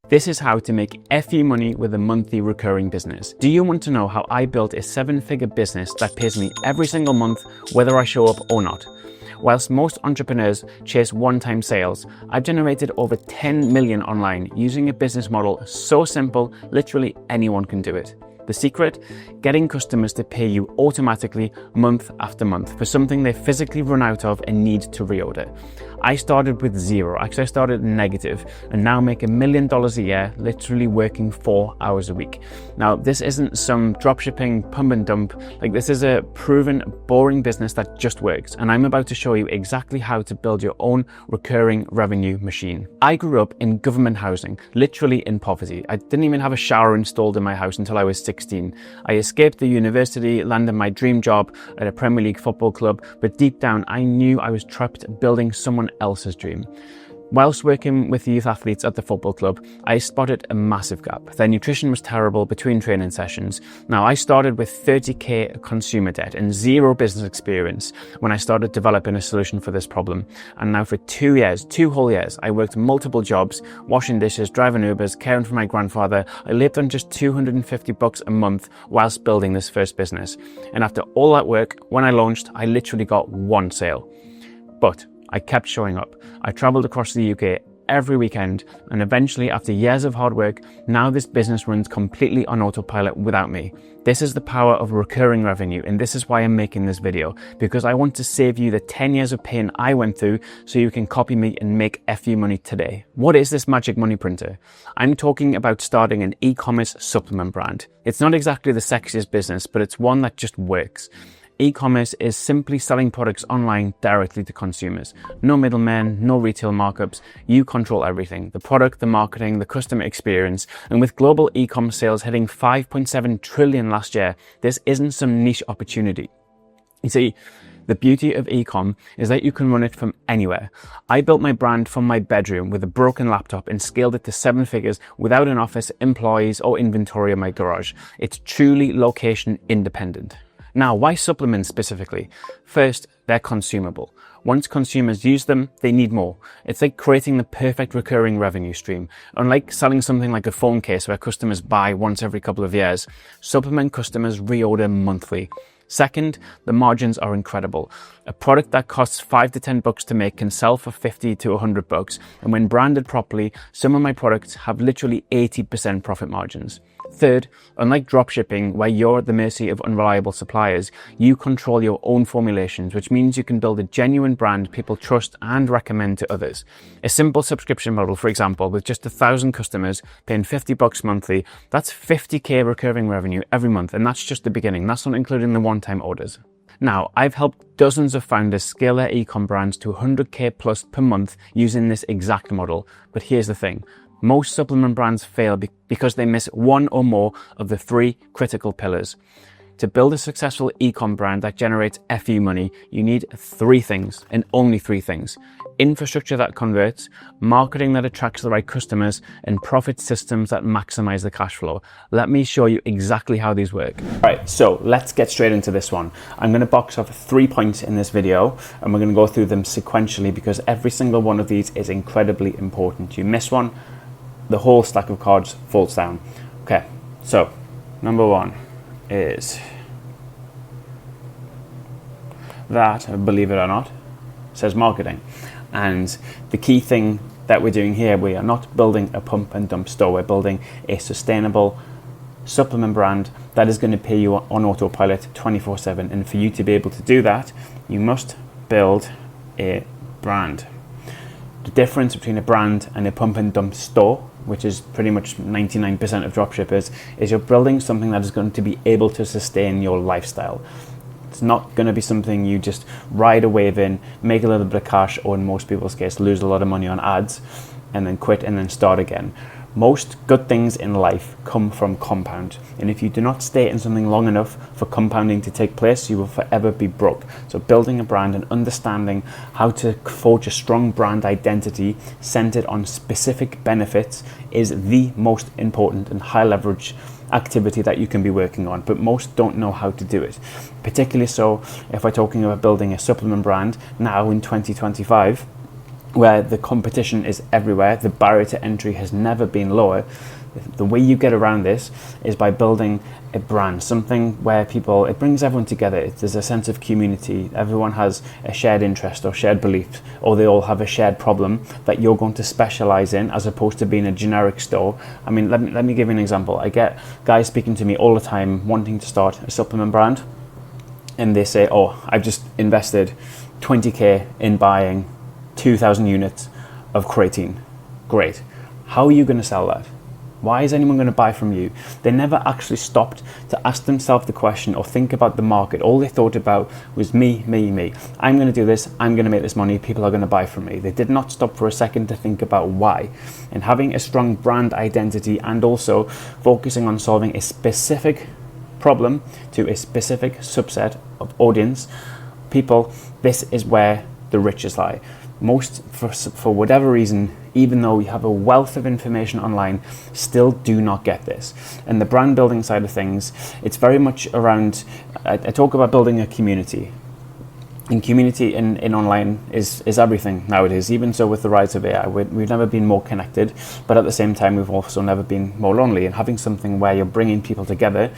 This is how to make FU money with a monthly recurring business. Do you want to know how I built a 7-figure business that pays me every single month, whether I show up or not? Whilst most entrepreneurs chase one-time sales, I've generated over 10 million online using a business model so simple, literally anyone can do it. The secret? Getting customers to pay you automatically month after month for something they physically run out of and need to reorder. I started with zero, actually I started negative, and now make $1 million a year, literally working 4 hours a week. Now, this isn't some dropshipping pump and dump, this is a proven, boring business that just works, and I'm about to show you exactly how to build your own recurring revenue machine. I grew up in government housing, literally in poverty. I didn't even have a shower installed in my house until I was 16. I escaped the university, landed my dream job at a Premier League football club, but deep down I knew I was trapped building someone else's dream. Whilst working with youth athletes at the football club, I spotted a massive gap. Their nutrition was terrible between training sessions. Now, I started with 30k consumer debt and zero business experience when I started developing a solution for this problem. And now for 2 whole years, I worked multiple jobs, washing dishes, driving Ubers, caring for my grandfather. I lived on just $250 a month whilst building this first business. And after all that work, when I launched, I literally got 1 sale. But I kept showing up. I traveled across the UK every weekend, and eventually, after years of hard work, now this business runs completely on autopilot without me. This is the power of recurring revenue, and this is why I'm making this video, because I want to save you the 10 years of pain I went through so you can copy me and make FU money today. What is this magic money printer? I'm talking about starting an e-commerce supplement brand. It's not exactly the sexiest business, but it's one that just works. E-commerce is simply selling products online directly to consumers. No middlemen, no retail markups. You control everything. The product, the marketing, the customer experience. And with global e-com sales hitting 5.7 trillion last year, this isn't some niche opportunity. You see, the beauty of e-com is that you can run it from anywhere. I built my brand from my bedroom with a broken laptop and scaled it to 7 figures without an office, employees, or inventory in my garage. It's truly location independent. Now, why supplements specifically? First, they're consumable. Once consumers use them, they need more. It's like creating the perfect recurring revenue stream. Unlike selling something like a phone case where customers buy once every couple of years, supplement customers reorder monthly. Second, the margins are incredible. A product that costs $5 to $10 to make can sell for $50 to $100, and when branded properly, some of my products have literally 80% profit margins. Third, unlike dropshipping, where you're at the mercy of unreliable suppliers, you control your own formulations, which means you can build a genuine brand people trust and recommend to others. A simple subscription model, for example, with just 1,000 customers paying $50 monthly, that's 50k recurring revenue every month, and that's just the beginning. That's not including the one-time orders. Now, I've helped dozens of founders scale their e-com brands to 100k plus per month using this exact model. But here's the thing. Most supplement brands fail because they miss one or more of the 3 critical pillars. To build a successful e-com brand that generates FU money, you need 3 things, and only 3 things. Infrastructure that converts, marketing that attracts the right customers, and profit systems that maximize the cash flow. Let me show you exactly how these work. All right, so let's get straight into this one. I'm going to box off 3 points in this video, and we're going to go through them sequentially because every single one of these is incredibly important. You miss one, the whole stack of cards falls down. Okay, so number 1 is that, believe it or not, says marketing. And the key thing that we're doing here, we are not building a pump and dump store. We're building a sustainable supplement brand that is going to pay you on autopilot 24/7. And for you to be able to do that, you must build a brand. The difference between a brand and a pump and dump store, which is pretty much 99% of dropshippers, is you're building something that is going to be able to sustain your lifestyle. It's not going to be something you just ride a wave in, make a little bit of cash, or in most people's case, lose a lot of money on ads, and then quit and then start again. Most good things in life come from compound, and if you do not stay in something long enough for compounding to take place, you will forever be broke. So building a brand and understanding how to forge a strong brand identity centered on specific benefits is the most important and high leverage activity that you can be working on, but most don't know how to do it. Particularly so if we're talking about building a supplement brand now in 2025. where the competition is everywhere, the barrier to entry has never been lower. The way you get around this is by building a brand, something where it brings everyone together. There's a sense of community. Everyone has a shared interest or shared belief, or they all have a shared problem that you're going to specialize in, as opposed to being a generic store. I mean, let me give you an example. I get guys speaking to me all the time wanting to start a supplement brand, and they say, oh, I've just invested 20k in buying 2,000 units of creatine. Great. How are you going to sell that? Why is anyone going to buy from you? They never actually stopped to ask themselves the question or think about the market. All they thought about was me, me, me. I'm going to do this. I'm going to make this money. People are going to buy from me. They did not stop for a second to think about why. And having a strong brand identity and also focusing on solving a specific problem to a specific subset of audience, people, this is where the riches lie. Most, for whatever reason, even though we have a wealth of information online, still do not get this. And the brand building side of things, it's very much around, I talk about building a community. And community in online is everything nowadays. Even so, with the rise of AI, we've never been more connected, but at the same time, we've also never been more lonely. And having something where you're bringing people together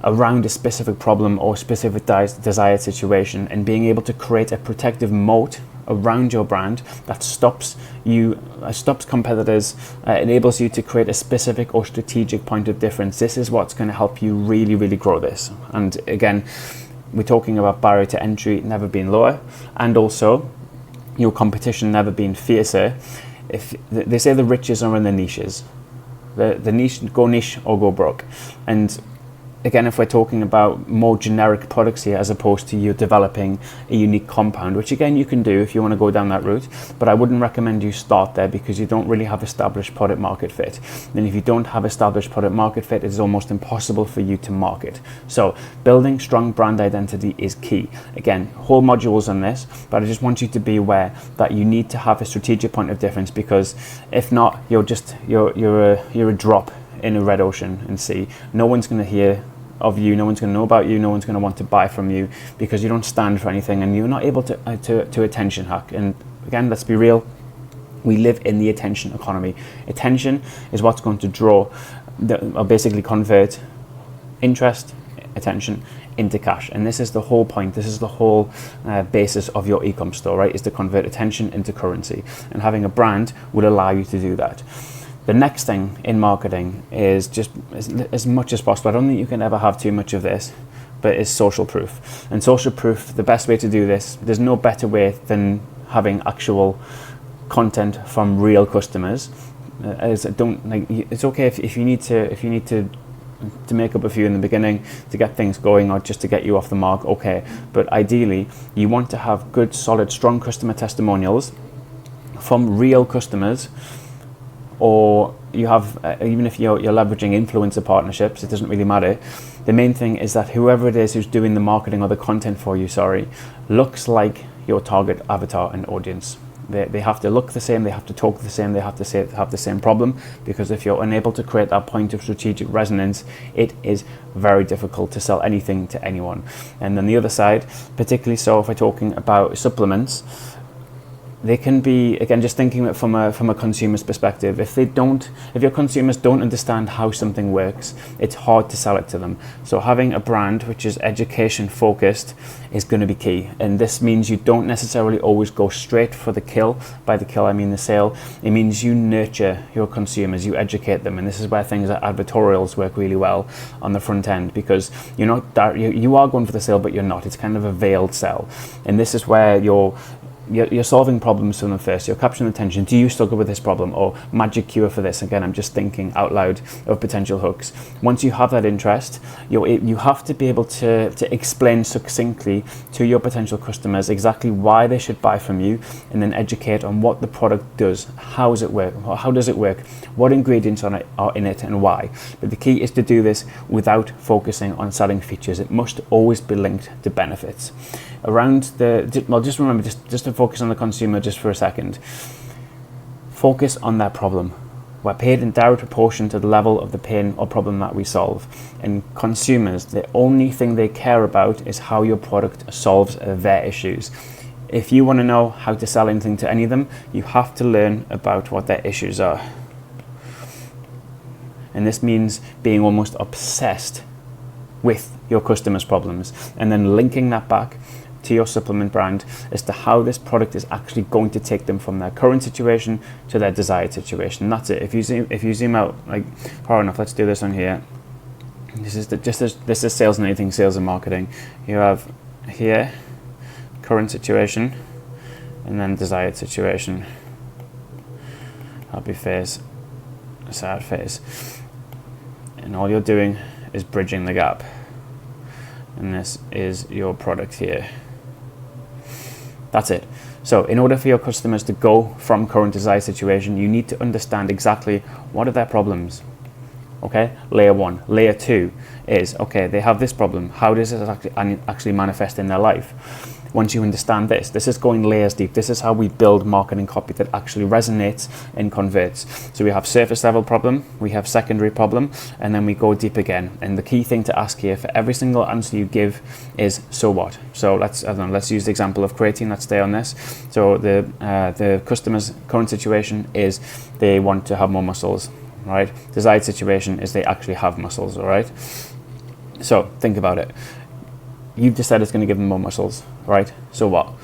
around a specific problem or specific desired situation, and being able to create a protective moat around your brand that stops competitors, enables you to create a specific or strategic point of difference. This is what's going to help you really, really grow this. And again, we're talking about barrier to entry never being lower, and also your competition never being fiercer. If they say the riches are in the niches, the niche, go niche or go broke. And again, if we're talking about more generic products here, as opposed to you developing a unique compound, which again you can do if you want to go down that route, but I wouldn't recommend you start there because you don't really have established product market fit. Then if you don't have established product market fit, it's almost impossible for you to market. So building strong brand identity is key. Again, whole modules on this, but I just want you to be aware that you need to have a strategic point of difference, because if not, you're a drop in a red ocean and sea. No one's going to hear of you, no one's going to know about you, no one's going to want to buy from you because you don't stand for anything and you're not able to attention hack. And again, let's be real, we live in the attention economy. Attention is what's going to draw, or basically convert interest, attention into cash. And this is the whole point, this is the whole basis of your e-com store, right? Is to convert attention into currency. And having a brand will allow you to do that. The next thing in marketing is just as much as possible. I don't think you can ever have too much of this, but it's social proof. And social proof, the best way to do this, there's no better way than having actual content from real customers. It's okay if you need to make up a few in the beginning to get things going or just to get you off the mark, okay. But ideally, you want to have good, solid, strong customer testimonials from real customers. Or you have, even if you're leveraging influencer partnerships, it doesn't really matter. The main thing is that whoever it is who's doing the marketing or the content for you, looks like your target avatar and audience. They have to look the same, they have to talk the same, they have to have the same problem, because if you're unable to create that point of strategic resonance, it is very difficult to sell anything to anyone. And then the other side, particularly so if we're talking about supplements, they can be, again, just thinking it from a consumer's perspective. If your consumers don't understand how something works, it's hard to sell it to them. So having a brand which is education focused is going to be key. And this means you don't necessarily always go straight for the kill. By the kill, I mean the sale. It means you nurture your consumers, you educate them. And this is where things like advertorials work really well on the front end, because you are going for the sale, but you're not. It's kind of a veiled sell. And this is where you're solving problems for them first. You're capturing attention. Do you struggle with this problem? Or magic cure for this? Again, I'm just thinking out loud of potential hooks. Once you have that interest, you have to be able to explain succinctly to your potential customers exactly why they should buy from you, and then educate on what the product does. How does it work? How does it work? What ingredients are in it and why? But the key is to do this without focusing on selling features. It must always be linked to benefits. Just remember, just to focus on the consumer just for a second. Focus on their problem. We're paid in direct proportion to the level of the pain or problem that we solve. And consumers, the only thing they care about is how your product solves their issues. if you want to know how to sell anything to any of them, you have to learn about what their issues are. And this means being almost obsessed with your customers' problems and then linking that back to your supplement brand as to how this product is actually going to take them from their current situation to their desired situation. And that's it. If you zoom out like far enough, let's do this on here. This is sales and anything, sales and marketing. You have here current situation and then desired situation. Happy phase, sad phase. And all you're doing is bridging the gap. And this is your product here. That's it. So in order for your customers to go from current desired situation, you need to understand exactly what are their problems. Okay, layer 1. Layer 2 is, okay, they have this problem. How does it actually manifest in their life? Once you understand this is going layers deep. This is how we build marketing copy that actually resonates and converts. So we have surface level problem, we have secondary problem, and then we go deep again. And the key thing to ask here for every single answer you give is, so what? So let's use the example of creatine. Let's stay on this. So the customer's current situation is they want to have more muscles, right? Desired situation is they actually have muscles, all right? So think about it. You've decided it's going to give them more muscles, right? So what?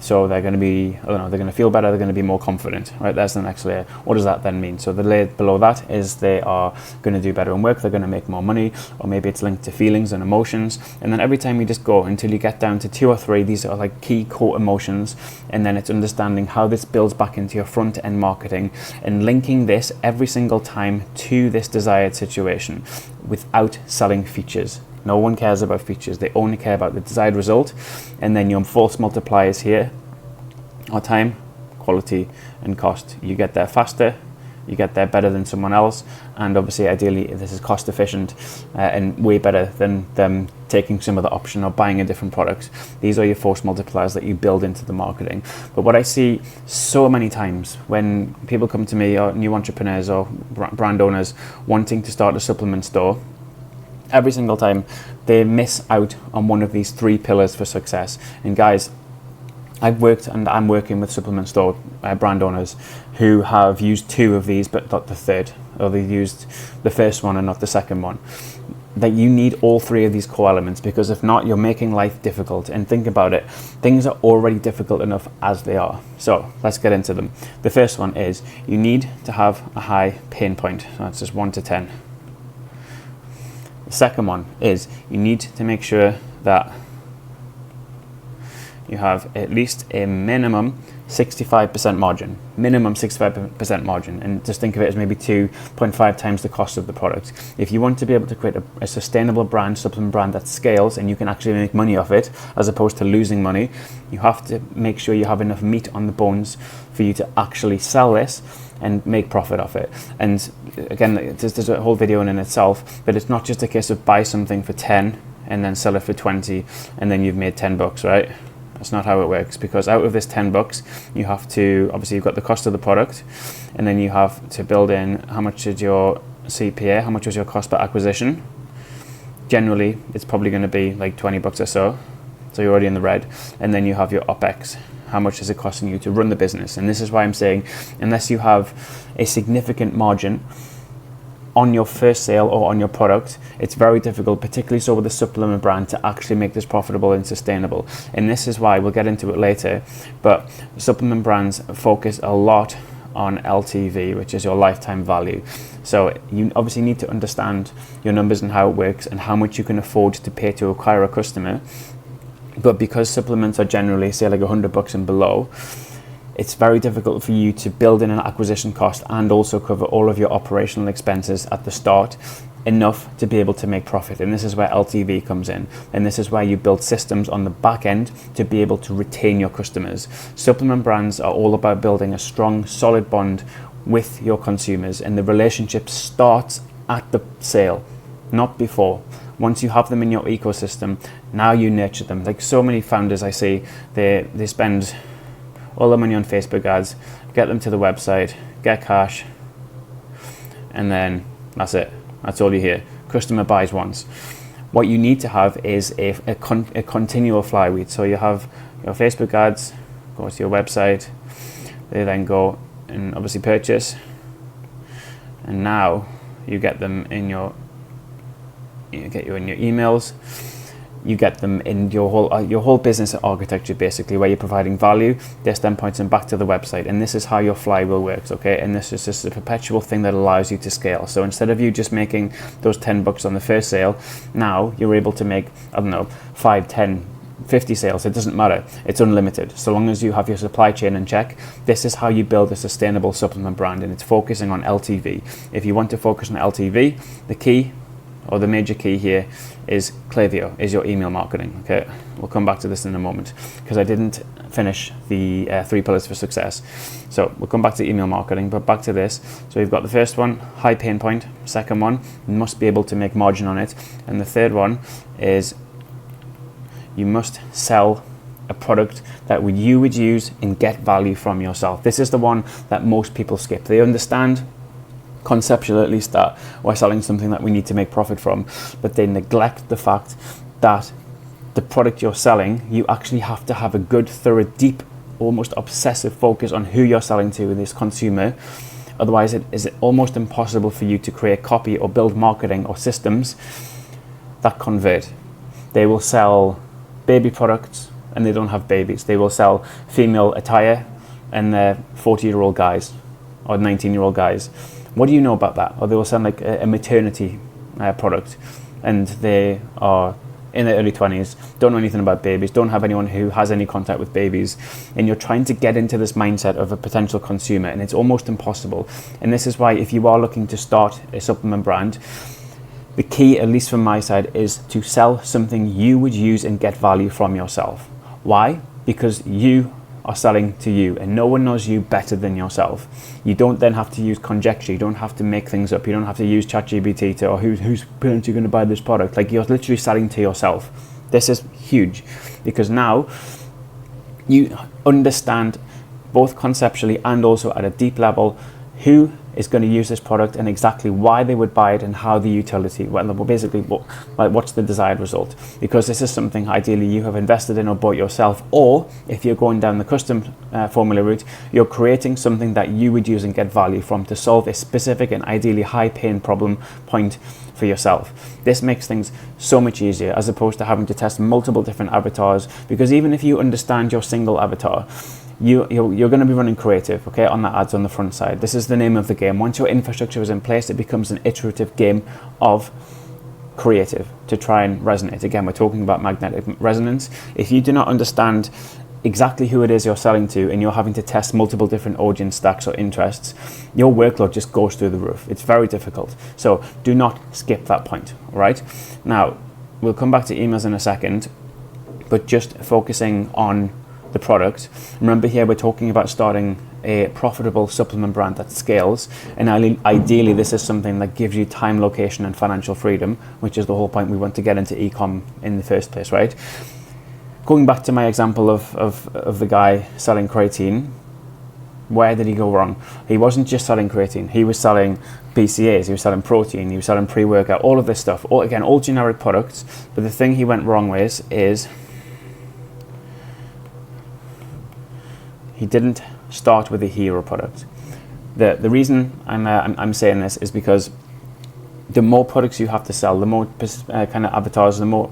So they're going to be, I don't know, they're going to feel better, they're going to be more confident, right? That's the next layer. What does that then mean? So the layer below that is they are going to do better in work, they're going to make more money, or maybe it's linked to feelings and emotions. And then every time you just go until you get down to 2 or 3, these are like key core emotions. And then it's understanding how this builds back into your front end marketing and linking this every single time to this desired situation without selling features. No one cares about features, they only care about the desired result. And then your force multipliers here are time, quality, and cost. You get there faster, you get there better than someone else, and obviously ideally this is cost efficient and way better than them taking some other option or buying a different product. These are your force multipliers that you build into the marketing. But what I see so many times when people come to me, or new entrepreneurs or brand owners wanting to start a supplement store, every single time they miss out on one of these 3 pillars for success. And guys, I've worked and I'm working with supplement store brand owners who have used 2 of these but not the 3rd, or they used the first one and not the second one. That you need all 3 of these core elements, because if not, you're making life difficult. And think about it, things are already difficult enough as they are. So let's get into them. The first one is you need to have a high pain point. So that's just 1 to 10. The second one is you need to make sure that you have at least a minimum 65% margin, minimum 65% margin, and just think of it as maybe 2.5 times the cost of the product. If you want to be able to create a sustainable brand, supplement brand that scales and you can actually make money off it as opposed to losing money, you have to make sure you have enough meat on the bones for you to actually sell this and make profit off it. And again, there's a whole video in itself, but it's not just a case of buy something for 10 and then sell it for 20 and then you've made 10 bucks, right? That's not how it works, because out of this 10 bucks, you have to, obviously you've got the cost of the product, and then you have to build in how much is your CPA, how much was your cost per acquisition. Generally, it's probably going to be like 20 bucks or so you're already in the red. And then you have your OPEX, how much is it costing you to run the business. And this is why I'm saying, unless you have a significant margin on your first sale or on your product, it's very difficult, particularly so with a supplement brand, to actually make this profitable and sustainable. And this is why, we'll get into it later, but supplement brands focus a lot on LTV, which is your lifetime value. So you obviously need to understand your numbers and how it works and how much you can afford to pay to acquire a customer. But because supplements are generally, say, like 100 bucks and below, it's very difficult for you to build in an acquisition cost and also cover all of your operational expenses at the start enough to be able to make profit. And this is where LTV comes in. And this is where you build systems on the back end to be able to retain your customers. Supplement brands are all about building a strong, solid bond with your consumers. And the relationship starts at the sale, not before. Once you have them in your ecosystem, now you nurture them. Like so many founders I see, they spend all the money on Facebook ads, get them to the website, get cash, and then that's it. That's all you hear. Customer buys once. What you need to have is a continual flywheel. So you have your Facebook ads, go to your website. They then go and obviously purchase, and now you get them in your emails. You get them in your whole business architecture, basically, where you're providing value. This then points them back to the website, and this is how your flywheel works, okay? And this is just a perpetual thing that allows you to scale. So instead of you just making those $10 on the first sale, now you're able to make, I don't know, 5, 10, 50 sales. It doesn't matter. It's unlimited. So long as you have your supply chain in check, this is how you build a sustainable supplement brand, and it's focusing on LTV. If you want to focus on LTV, the key, or the major key here, is Klaviyo, is your email marketing. Okay, we'll come back to this in a moment because I didn't finish the 3 pillars for success. So we'll come back to email marketing, but back to this. So we've got the first one, high pain point. Second one, you must be able to make margin on it. And the third one is you must sell a product that you would use and get value from yourself. This is the one that most people skip. They understand, conceptually at least, that we're selling something that we need to make profit from, but they neglect the fact that the product you're selling, you actually have to have a good, thorough, deep, almost obsessive focus on who you're selling to, this consumer. Otherwise, it is almost impossible for you to create copy or build marketing or systems that convert. They will sell baby products and they don't have babies. They will sell female attire and they're 40-year-old guys or 19-year-old guys. What do you know about that? Or they will sell like a maternity product and they are in their early 20s, don't know anything about babies, don't have anyone who has any contact with babies, and you're trying to get into this mindset of a potential consumer, and it's almost impossible. And this is why, if you are looking to start a supplement brand, the key, at least from my side, is to sell something you would use and get value from yourself. Why? Because you are selling to you, and no one knows you better than yourself. You don't then have to use conjecture. You don't have to make things up. You don't have to use ChatGPT to, or whose parents are going to buy this product. Like, you're literally selling to yourself. This is huge because now you understand both conceptually and also at a deep level who is going to use this product and exactly why they would buy it and how the utility, well, basically what's the desired result. Because this is something ideally you have invested in or bought yourself, or if you're going down the custom formula route, you're creating something that you would use and get value from to solve a specific and ideally high pain problem point for yourself. This makes things so much easier as opposed to having to test multiple different avatars, because even if you understand your single avatar, you're going to be running creative, okay, on the ads on the front side. This is the name of the game. Once your infrastructure is in place, it becomes an iterative game of creative to try and resonate. Again, we're talking about magnetic resonance. If you do not understand exactly who it is you're selling to and you're having to test multiple different audience stacks or interests, your workload just goes through the roof. It's very difficult. So do not skip that point, all right? Now, we'll come back to emails in a second, but just focusing on the product. Remember, here we're talking about starting a profitable supplement brand that scales, and ideally this is something that gives you time, location and financial freedom, which is the whole point we want to get into e-com in the first place, right? Going back to my example of the guy selling creatine, where did he go wrong? He wasn't just selling creatine, he was selling BCAAs, he was selling protein, he was selling pre-workout, all of this stuff, all generic products. But the thing he went wrong with is he didn't start with a hero product. The reason I'm saying this is because the more products you have to sell, the more kind of avatars, the more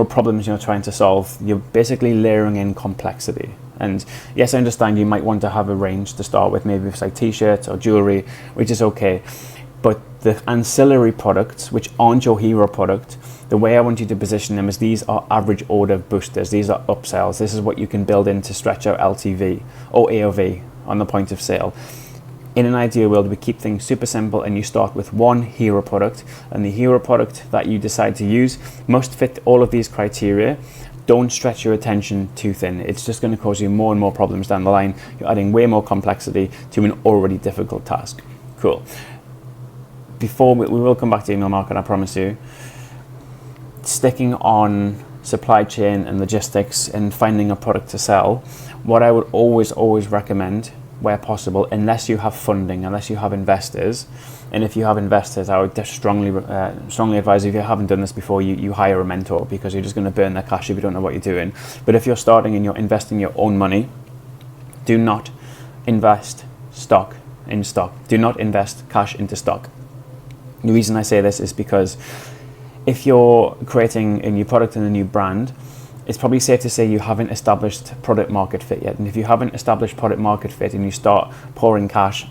problems you're trying to solve. You're basically layering in complexity. And yes, I understand you might want to have a range to start with, maybe it's like t-shirts or jewelry, which is okay. But the ancillary products, which aren't your hero product, the way I want you to position them is these are average order boosters. These are upsells. This is what you can build in to stretch out LTV or AOV on the point of sale. In an ideal world, we keep things super simple and you start with one hero product, and the hero product that you decide to use must fit all of these criteria. Don't stretch your attention too thin. It's just going to cause you more and more problems down the line. You're adding way more complexity to an already difficult task. Cool. Before we will come back to email marketing, I promise you. Sticking on supply chain and logistics and finding a product to sell, what I would always recommend where possible, unless you have funding, unless you have investors. And if you have investors, I would strongly advise, if you haven't done this before, you hire a mentor, because you're just going to burn their cash if you don't know what you're doing. But if you're starting and you're investing your own money, do not invest in stock. Do not invest cash into stock. The reason I say this is because if you're creating a new product and a new brand, it's probably safe to say you haven't established product market fit yet. And if you haven't established product market fit and you start pouring cash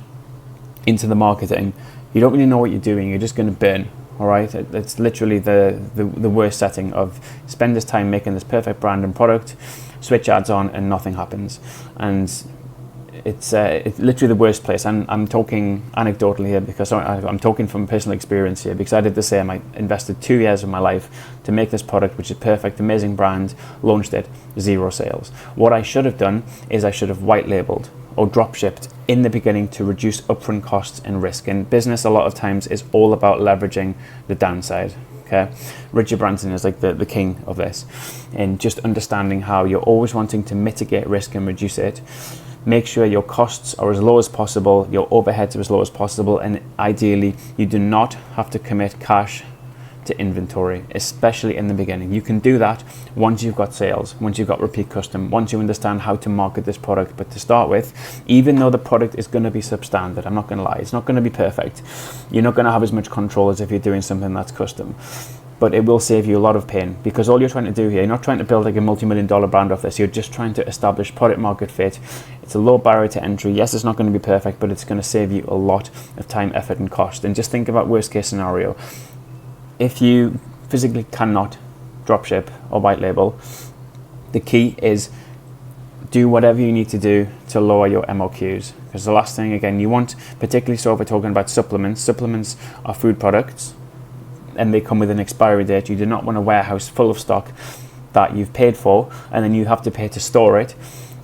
into the marketing, you don't really know what you're doing. You're just going to burn. All right, it's literally the worst setting of spend this time making this perfect brand and product, switch ads on, and nothing happens. And it's literally the worst place. And I'm talking anecdotally here, because I'm talking from personal experience here, because I did the same. I invested 2 years of my life to make this product, which is perfect, amazing brand, launched it, 0 sales. What I should have done is I should have white labeled or drop shipped in the beginning to reduce upfront costs and risk. And business a lot of times is all about leveraging the downside. Okay, Richard Branson is like the king of this, and just understanding how you're always wanting to mitigate risk and reduce it. Make sure your costs are as low as possible, your overheads are as low as possible, and ideally you do not have to commit cash to inventory, especially in the beginning. You can do that once you've got sales, once you've got repeat custom, once you understand how to market this product. But to start with, even though the product is going to be substandard, I'm not going to lie, it's not going to be perfect. You're not going to have as much control as if you're doing something that's custom. But it will save you a lot of pain, because all you're trying to do here, you're not trying to build like a multi-million-dollar brand off this. You're just trying to establish product market fit. It's a low barrier to entry. Yes, it's not going to be perfect, but it's going to save you a lot of time, effort, and cost. And just think about worst case scenario. If you physically cannot dropship or white label, the key is do whatever you need to do to lower your MOQs. Because the last thing, again, you want, particularly so if we're talking about supplements are food products, and they come with an expiry date. You do not want a warehouse full of stock that you've paid for, and then you have to pay to store it,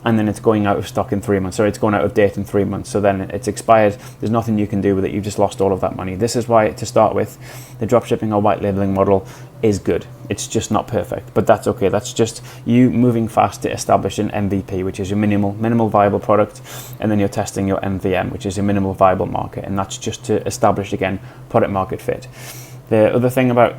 and then it's going out of stock in 3 months, or it's going out of date in 3 months. So then it's expired. There's nothing you can do with it. You've just lost all of that money. This is why, to start with, the dropshipping or white labeling model is good. It's just not perfect, but that's okay. That's just you moving fast to establish an MVP, which is your minimal viable product, and then you're testing your MVM, which is your minimal viable market, and that's just to establish, again, product market fit. The other thing about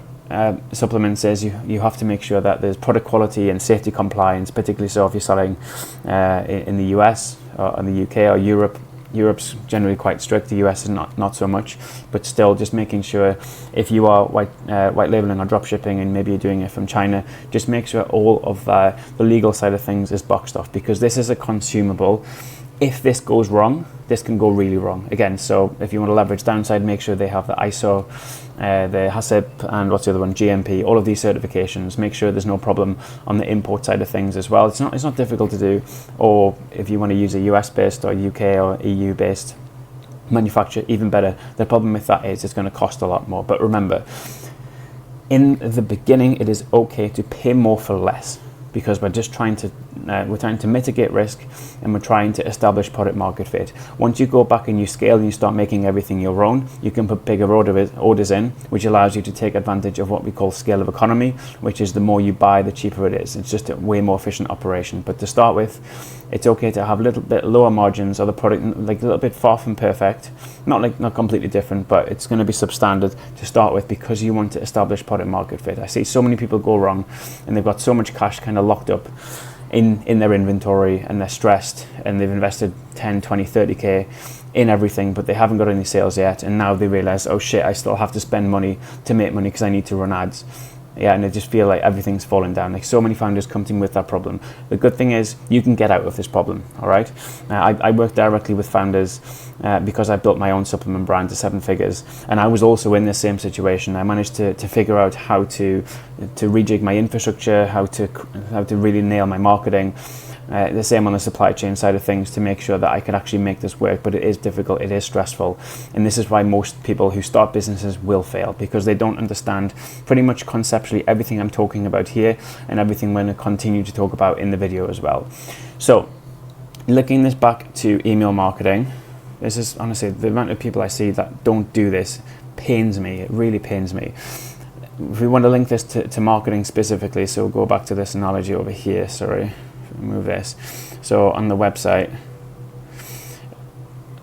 supplements is you have to make sure that there's product quality and safety compliance, particularly so if you're selling in the US or in the UK or Europe. Europe's generally quite strict, the US is not so much, but still just making sure if you are white labeling or drop shipping and maybe you're doing it from China, just make sure all of the legal side of things is boxed off, because this is a consumable. If this goes wrong, this can go really wrong. Again, so if you want to leverage downside, make sure they have the ISO, the HACCP, and what's the other one, GMP, all of these certifications. Make sure there's no problem on the import side of things as well. It's not difficult to do. Or if you want to use a US-based or UK or EU-based manufacturer, even better. The problem with that is it's going to cost a lot more. But remember, in the beginning, it is okay to pay more for less, because we're just trying to mitigate risk, and we're trying to establish product market fit. Once you go back and you scale and you start making everything your own, you can put bigger orders in, which allows you to take advantage of what we call scale of economy, which is the more you buy, the cheaper it is. It's just a way more efficient operation. But to start with, it's okay to have a little bit lower margins, or the product like a little bit far from perfect, not completely different, but it's going to be substandard to start with, because you want to establish product market fit. I see so many people go wrong, and they've got so much cash kind of locked up in their inventory, and they're stressed, and they've invested 10, 20, 30k in everything, but they haven't got any sales yet, and now they realize, oh shit, I still have to spend money to make money because I need to run ads. Yeah, and they just feel like everything's falling down. Like, so many founders come to me with that problem. The good thing is you can get out of this problem, all right? I work directly with founders because I built my own supplement brand to 7 figures, and I was also in the same situation. I managed to figure out how to rejig my infrastructure, how to really nail my marketing. The same on the supply chain side of things, to make sure that I could actually make this work. But it is difficult, it is stressful, and this is why most people who start businesses will fail, because they don't understand pretty much conceptually everything I'm talking about here, and everything we're going to continue to talk about in the video as well. So looking this back to email marketing, this is honestly, the amount of people I see that don't do this pains me. It really pains me. If we want to link this to marketing specifically, so we'll go back to this analogy over here, sorry. Remove this. So on the website,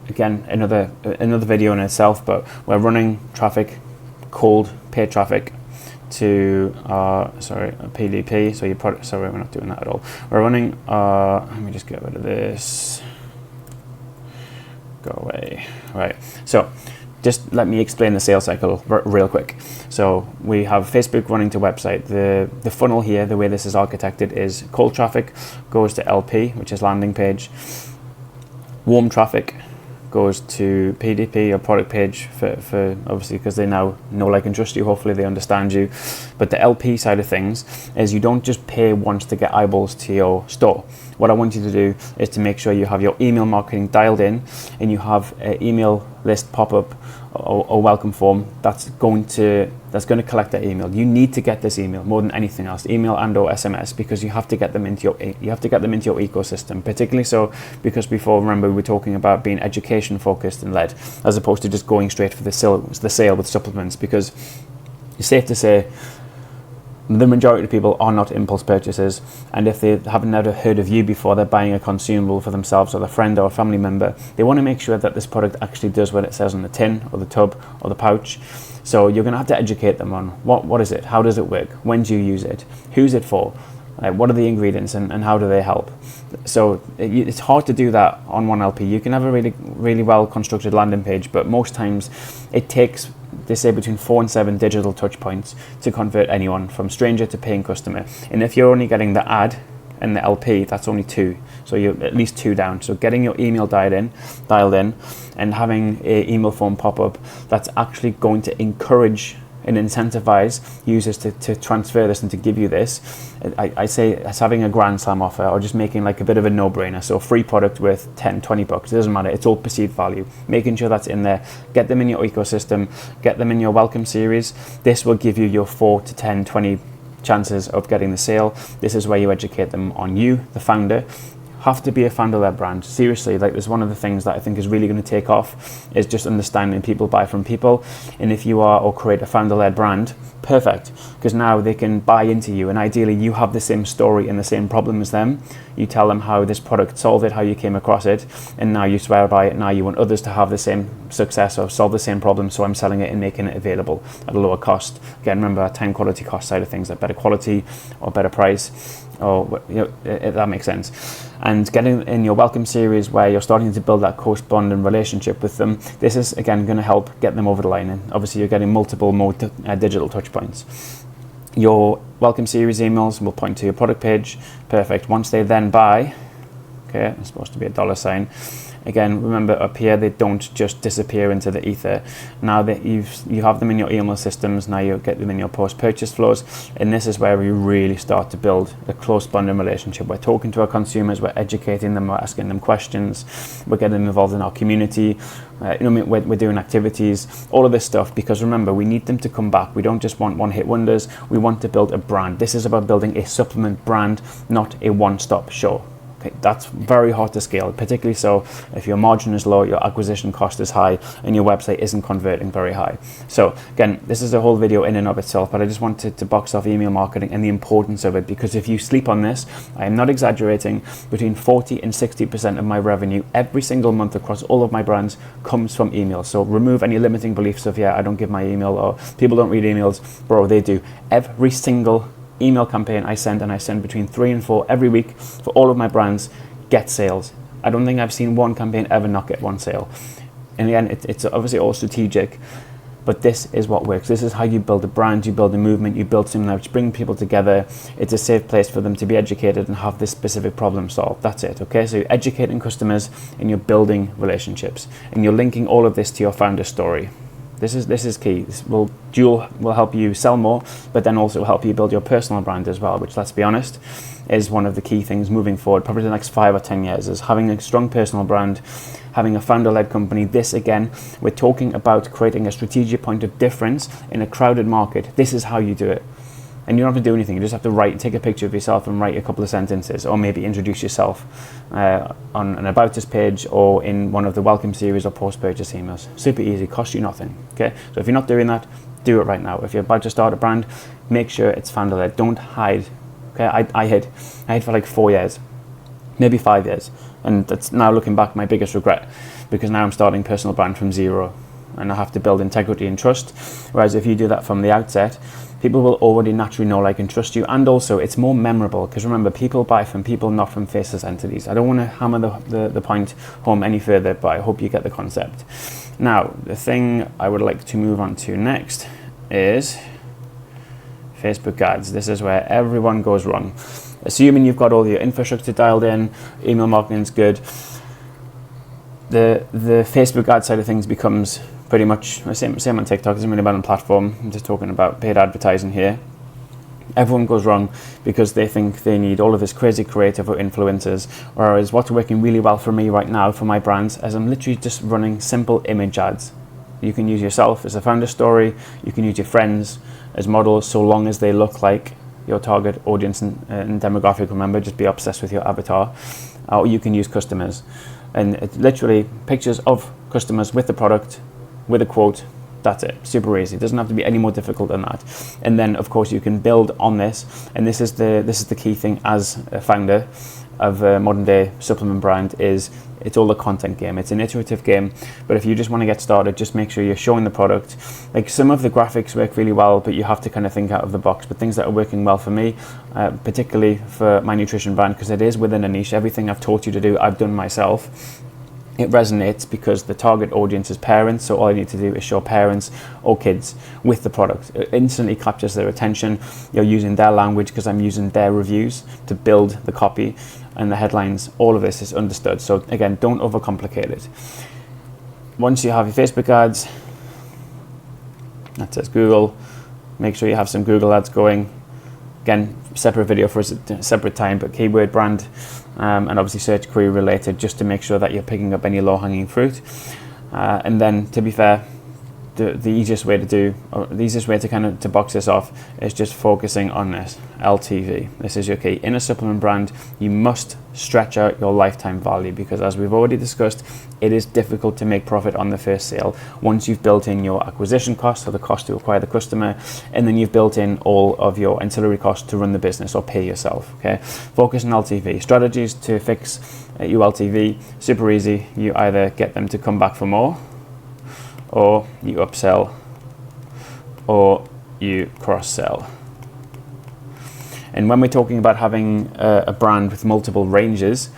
again, another video in itself, but we're running traffic, cold paid traffic to PDP. So your product, sorry, we're not doing that at all. We're running, let me just get rid of this, go away. Right, so just let me explain the sales cycle real quick. So we have Facebook running to website. The funnel here, the way this is architected, is cold traffic goes to LP, which is landing page. Warm traffic goes to PDP, or product page, for obviously, because they now know, like, and trust you. Hopefully they understand you. But the LP side of things is you don't just pay once to get eyeballs to your store. What I want you to do is to make sure you have your email marketing dialed in, and you have an email list pop up or welcome form that's going to collect that email. You need to get this email more than anything else, email and/or SMS, because you have to get them into your ecosystem. Particularly so because before, remember, we were talking about being education focused and led, as opposed to just going straight for the sale with supplements, because it's safe to say the majority of people are not impulse purchasers, and if they haven't ever heard of you before, they're buying a consumable for themselves or their friend or a family member. They want to make sure that this product actually does what it says on the tin or the tub or the pouch. So you're going to have to educate them on what is it, how does it work, when do you use it, who's it for, what are the ingredients, and how do they help. So it's hard to do that on one LP. You can have a really, really well constructed landing page, but most times it takes, they say, between 4 and 7 digital touch points to convert anyone from stranger to paying customer. And if you're only getting the ad and the LP, that's only 2. So you're at least 2 down. So getting your email dialed in and having an email form pop up that's actually going to encourage and incentivize users to transfer this and to give you this. I say it's having a grand slam offer, or just making like a bit of a no-brainer. So free product worth 10, 20 bucks, it doesn't matter, it's all perceived value. Making sure that's in there, get them in your ecosystem, get them in your welcome series. This will give you your 4 to 10, 20 chances of getting the sale. This is where you educate them on you, the founder. Have to be a founder-led brand. Seriously, like, there's one of the things that I think is really going to take off is just understanding people buy from people. And if you are, or create a founder-led brand, perfect, because now they can buy into you, and ideally you have the same story and the same problem as them. You tell them how this product solved it, how you came across it, and now you swear by it. Now you want others to have the same success or solve the same problem, so I'm selling it and making it available at a lower cost. Again, remember that time quality cost side of things, that better quality or better price, or that makes sense. And getting in your welcome series where you're starting to build that corresponding relationship with them, this is again going to help get them over the line. And obviously you're getting multiple more digital touch points. Your welcome series emails will point to your product page. Perfect. Once they then buy, okay, it's supposed to be a $sign. Again, remember up here, they don't just disappear into the ether. Now that you have them in your email systems, now you get them in your post-purchase flows, and this is where we really start to build a close bonding relationship. We're talking to our consumers, we're educating them, we're asking them questions, we're getting them involved in our community, we're doing activities, all of this stuff, because remember, we need them to come back. We don't just want one-hit wonders, we want to build a brand. This is about building a supplement brand, not a one-stop shop. Okay, that's very hard to scale, particularly so if your margin is low, your acquisition cost is high, and your website isn't converting very high. So again, this is a whole video in and of itself, but I just wanted to box off email marketing and the importance of it, because if you sleep on this, I am not exaggerating, between 40 and 60% of my revenue every single month across all of my brands comes from email. So remove any limiting beliefs of, yeah, I don't give my email, or people don't read emails. Bro, they do. Every single email campaign I send, and I send between 3 and 4 every week for all of my brands, get sales. I don't think I've seen one campaign ever not get one sale. And again, it's obviously all strategic, but this is what works. This is how you build a brand, you build a movement, you build something which brings people together. It's a safe place for them to be educated and have this specific problem solved. That's it, okay? So you're educating customers and you're building relationships, and you're linking all of this to your founder story. This is key. Dual will help you sell more, but then also help you build your personal brand as well, which, let's be honest, is one of the key things moving forward, probably the next 5 or 10 years, is having a strong personal brand, having a founder-led company. This, again, we're talking about creating a strategic point of difference in a crowded market. This is how you do it. And you don't have to do anything. You just have to take a picture of yourself and write a couple of sentences, or maybe introduce yourself on an About Us page, or in one of the welcome series or post-purchase emails. Super easy, costs you nothing. Okay, so if you're not doing that, do it right now. If you're about to start a brand, make sure it's founder-led. Don't hide. Okay, I hid for like 4 years, maybe 5 years, and that's now, looking back, my biggest regret. because now I'm starting personal brand from zero and I have to build integrity and trust. Whereas if you do that from the outset, people will already naturally know, like, and trust you. And also it's more memorable, because remember, people buy from people, not from faceless entities. I don't want to hammer the point home any further, but I hope you get the concept. Now, the thing I would like to move on to next is Facebook ads. This is where everyone goes wrong. Assuming you've got all your infrastructure dialed in, email marketing's good, the Facebook ad side of things becomes pretty much the same on TikTok. It doesn't really matter on platform. I'm just talking about paid advertising here. Everyone goes wrong because they think they need all of this crazy creative or influencers, whereas what's working really well for me right now for my brands is I'm literally just running simple image ads. You can use yourself as a founder story, you can use your friends as models, so long as they look like your target audience and demographic. Remember, just be obsessed with your avatar. Or you can use customers, and it's literally pictures of customers with the product, with a quote. That's it. Super easy. It doesn't have to be any more difficult than that. And then of course you can build on this, and this is the key thing as a founder of a modern day supplement brand. Is it's all a content game. It's an iterative game, but if you just want to get started, just make sure you're showing the product. Like, some of the graphics work really well, but you have to kind of think out of the box. But things that are working well for me, particularly for my nutrition brand, because it is within a niche, everything I've taught you to do, I've done myself. It resonates because the target audience is parents, so all I need to do is show parents or kids with the product. It instantly captures their attention. You're using their language because I'm using their reviews to build the copy and the headlines. All of this is understood. So again, don't overcomplicate it. Once you have your Facebook ads, that says Google, make sure you have some Google ads going. Again, separate video for a separate time, but keyword brand, and obviously search query related, just to make sure that you're picking up any low-hanging fruit. And then, to be fair, the easiest way to kind of to box this off is just focusing on this LTV. This is your key. In a supplement brand, you must stretch out your lifetime value, because as we've already discussed, it is difficult to make profit on the first sale once you've built in your acquisition cost, or the cost to acquire the customer, and then you've built in all of your ancillary costs to run the business or pay yourself. Okay, focus on LTV. Strategies to fix your LTV, super easy. You either get them to come back for more, or you upsell, or you cross-sell. And when we're talking about having a brand with multiple ranges,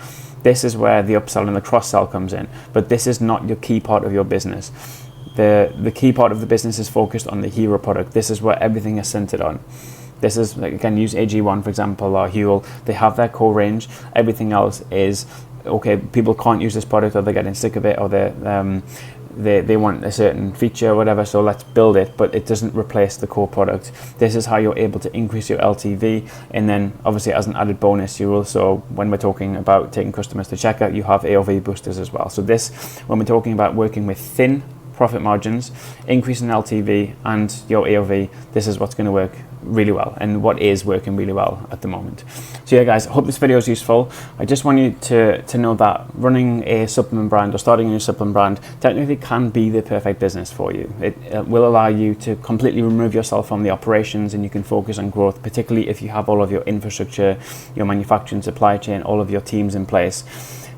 this is where the upsell and the cross-sell comes in. But this is not your key part of your business. The key part of the business is focused on the hero product. This is where everything is centered on. This is, like, again, use AG1 for example, or Huel. They have their core range. Everything else is, okay, people can't use this product, or they're getting sick of it, or they want a certain feature or whatever, so let's build it, but it doesn't replace the core product. This is how you're able to increase your LTV. And then obviously, as an added bonus, you also, when we're talking about taking customers to checkout, you have AOV boosters as well. So this, when we're talking about working with thin profit margins, increasing LTV and your AOV, this is what's going to work really well, and what is working really well at the moment. So yeah guys, I hope this video is useful. I just want you to know that running a supplement brand, or starting a new supplement brand, technically can be the perfect business for you. It will allow you to completely remove yourself from the operations, and you can focus on growth, particularly if you have all of your infrastructure, your manufacturing, supply chain, all of your teams in place,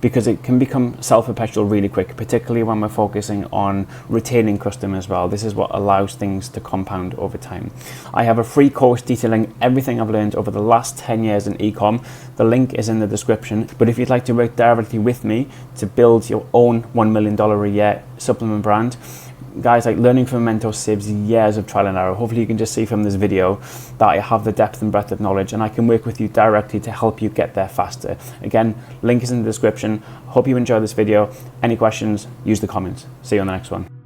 because it can become self-perpetual really quick, particularly when we're focusing on retaining customers well. This is what allows things to compound over time. I have a free course detailing everything I've learned over the last 10 years in e-com. The link is in the description. But if you'd like to work directly with me to build your own $1 million a year supplement brand, guys, like, learning from a mentor saves years of trial and error. Hopefully you can just see from this video that I have the depth and breadth of knowledge, and I can work with you directly to help you get there faster. Again, link is in the description. Hope you enjoyed this video. Any questions, use the comments. See you on the next one.